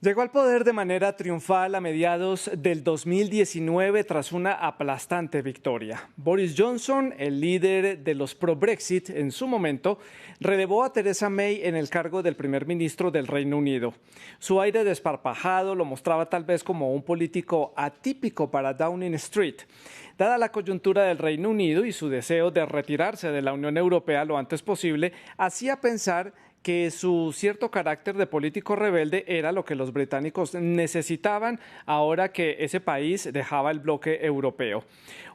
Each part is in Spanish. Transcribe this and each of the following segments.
Llegó al poder de manera triunfal a mediados del 2019 tras una aplastante victoria. Boris Johnson, el líder de los pro-Brexit en su momento, relevó a Theresa May en el cargo del primer ministro del Reino Unido. Su aire desparpajado lo mostraba tal vez como un político atípico para Downing Street. Dada la coyuntura del Reino Unido y su deseo de retirarse de la Unión Europea lo antes posible, hacía pensar que su cierto carácter de político rebelde era lo que los británicos necesitaban ahora que ese país dejaba el bloque europeo.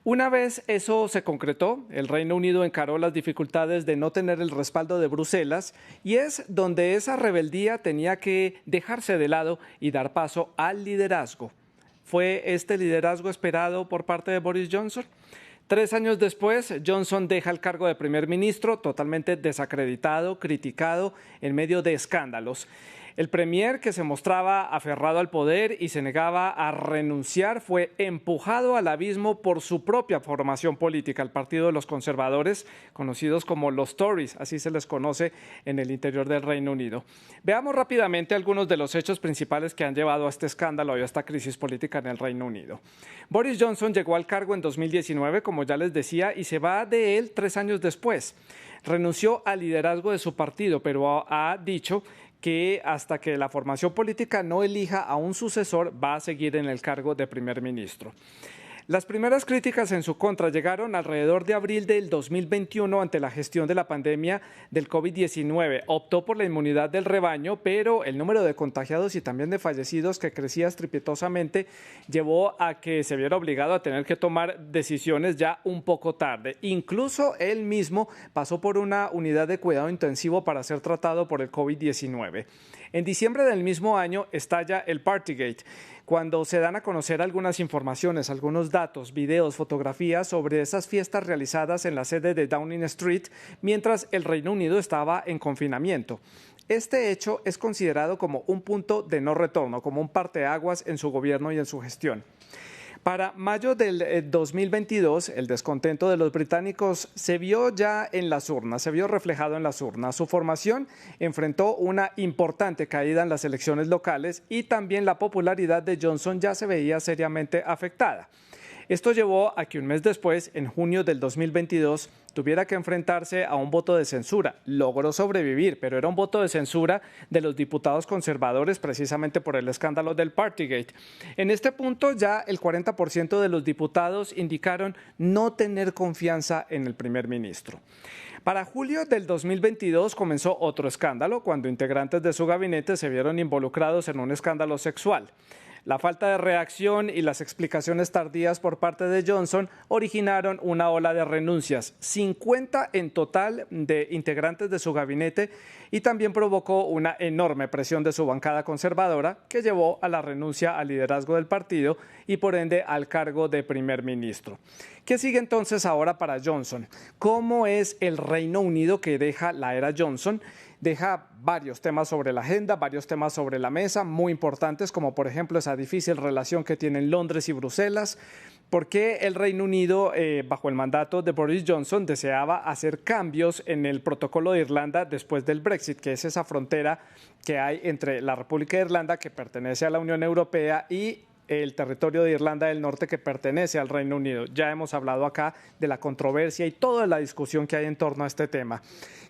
Una vez eso se concretó, el Reino Unido encaró las dificultades de no tener el respaldo de Bruselas y es donde esa rebeldía tenía que dejarse de lado y dar paso al liderazgo. ¿Fue este liderazgo esperado por parte de Boris Johnson? 3 años después, Johnson deja el cargo de primer ministro totalmente desacreditado, criticado, en medio de escándalos. El premier, que se mostraba aferrado al poder y se negaba a renunciar, fue empujado al abismo por su propia formación política, el Partido de los Conservadores, conocidos como los Tories, así se les conoce en el interior del Reino Unido. Veamos rápidamente algunos de los hechos principales que han llevado a este escándalo y a esta crisis política en el Reino Unido. Boris Johnson llegó al cargo en 2019, como ya les decía, y se va de él 3 años después. Renunció al liderazgo de su partido, pero ha dicho que hasta que la formación política no elija a un sucesor va a seguir en el cargo de primer ministro. Las primeras críticas en su contra llegaron alrededor de abril del 2021 ante la gestión de la pandemia del COVID-19. Optó por la inmunidad del rebaño, pero el número de contagiados y también de fallecidos que crecía estrepitosamente llevó a que se viera obligado a tener que tomar decisiones ya un poco tarde. Incluso él mismo pasó por una unidad de cuidado intensivo para ser tratado por el COVID-19. En diciembre del mismo año estalla el Partygate, cuando se dan a conocer algunas informaciones, algunos datos, videos, fotografías sobre esas fiestas realizadas en la sede de Downing Street mientras el Reino Unido estaba en confinamiento. Este hecho es considerado como un punto de no retorno, como un parteaguas en su gobierno y en su gestión. Para mayo del 2022, el descontento de los británicos se vio ya en las urnas, se vio reflejado en las urnas. Su formación enfrentó una importante caída en las elecciones locales y también la popularidad de Johnson ya se veía seriamente afectada. Esto llevó a que un mes después, en junio del 2022, tuviera que enfrentarse a un voto de censura. Logró sobrevivir, pero era un voto de censura de los diputados conservadores precisamente por el escándalo del Partygate. En este punto ya el 40% de los diputados indicaron no tener confianza en el primer ministro. Para julio del 2022 comenzó otro escándalo cuando integrantes de su gabinete se vieron involucrados en un escándalo sexual. La falta de reacción y las explicaciones tardías por parte de Johnson originaron una ola de renuncias, 50 en total de integrantes de su gabinete, y también provocó una enorme presión de su bancada conservadora que llevó a la renuncia al liderazgo del partido y por ende al cargo de primer ministro. ¿Qué sigue entonces ahora para Johnson? ¿Cómo es el Reino Unido que deja la era Johnson? Deja varios temas sobre la agenda, varios temas sobre la mesa, muy importantes, como por ejemplo esa difícil relación que tienen Londres y Bruselas. ¿Por qué el Reino Unido, bajo el mandato de Boris Johnson, deseaba hacer cambios en el protocolo de Irlanda después del Brexit, que es esa frontera que hay entre la República de Irlanda, que pertenece a la Unión Europea, y el territorio de Irlanda del Norte, que pertenece al Reino Unido? Ya hemos hablado acá de la controversia y toda la discusión que hay en torno a este tema.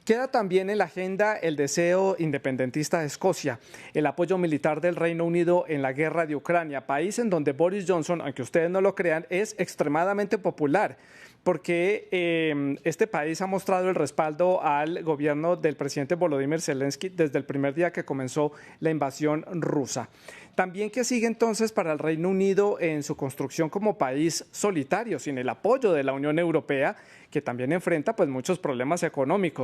Queda también en la agenda el deseo independentista de Escocia, el apoyo militar del Reino Unido en la guerra de Ucrania, país en donde Boris Johnson, aunque ustedes no lo crean, es extremadamente popular, porque este país ha mostrado el respaldo al gobierno del presidente Volodymyr Zelensky desde el primer día que comenzó la invasión rusa. También que sigue entonces para el Reino Unido en su construcción como país solitario, sin el apoyo de la Unión Europea, que también enfrenta pues muchos problemas económicos.